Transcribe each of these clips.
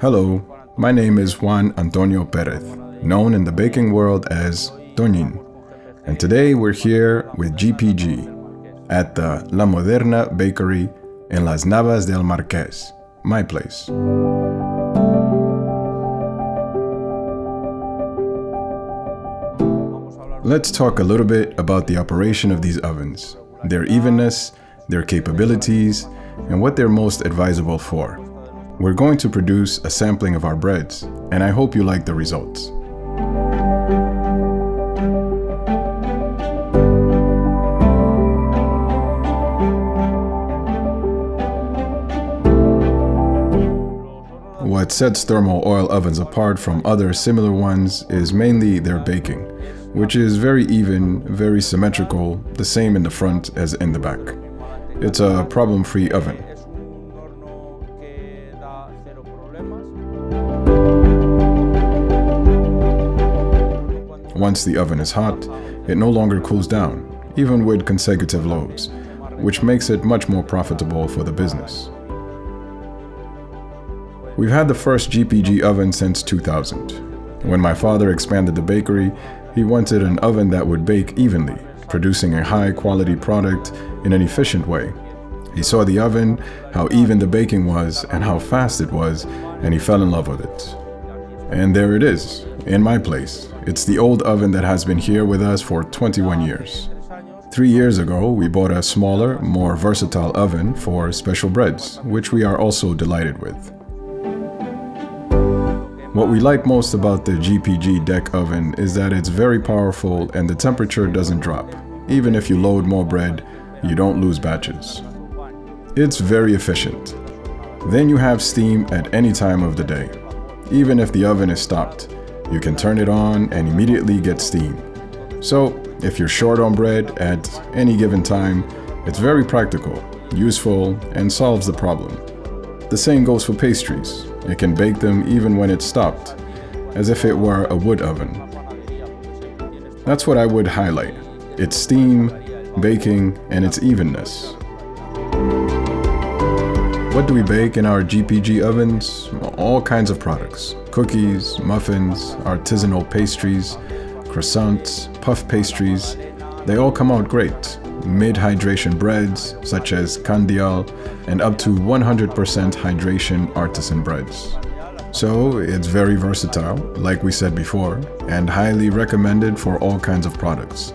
Hello, my name is Juan Antonio Pérez, known in the baking world as Toñín, and today we're here with GPG at the La Moderna bakery in Las Navas del Marqués, my place. Let's talk a little bit about the operation of these ovens, their evenness, their capabilities, and what they're most advisable for. We're going to produce a sampling of our breads, and I hope you like the results. What sets thermal oil ovens apart from other similar ones is mainly their baking, which is very even, very symmetrical, the same in the front as in the back. It's a problem-free oven. Once the oven is hot, it no longer cools down, even with consecutive loads, which makes it much more profitable for the business. We've had the first GPG oven since 2000. When my father expanded the bakery, he wanted an oven that would bake evenly, producing a high-quality product in an efficient way. He saw the oven, how even the baking was, and how fast it was, and he fell in love with it. And there it is, in my place. It's the old oven that has been here with us for 21 years. 3 years ago, we bought a smaller, more versatile oven for special breads, which we are also delighted with. What we like most about the GPG deck oven is that it's very powerful and the temperature doesn't drop. Even if you load more bread, you don't lose batches. It's very efficient. Then you have steam at any time of the day. Even if the oven is stopped, you can turn it on and immediately get steam. So, if you're short on bread at any given time, it's very practical, useful, and solves the problem. The same goes for pastries. You can bake them even when it's stopped, as if it were a wood oven. That's what I would highlight: its steam, baking, and its evenness. What do we bake in our GPG ovens? All kinds of products: cookies, muffins, artisanal pastries, croissants, puff pastries. They all come out great. Mid-hydration breads, such as candial, and up to 100% hydration artisan breads. So it's very versatile, like we said before, and highly recommended for all kinds of products.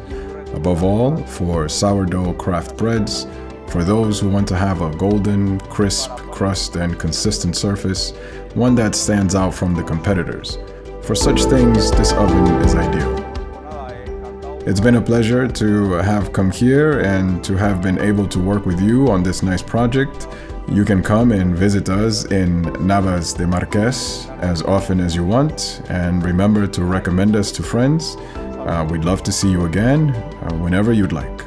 Above all, for sourdough craft breads, for those who want to have a golden, crisp crust and consistent surface, one that stands out from the competitors. For such things, this oven is ideal. It's been a pleasure to have come here and to have been able to work with you on this nice project. You can come and visit us in Navas del Marqués as often as you want, and remember to recommend us to friends. We'd love to see you again whenever you'd like.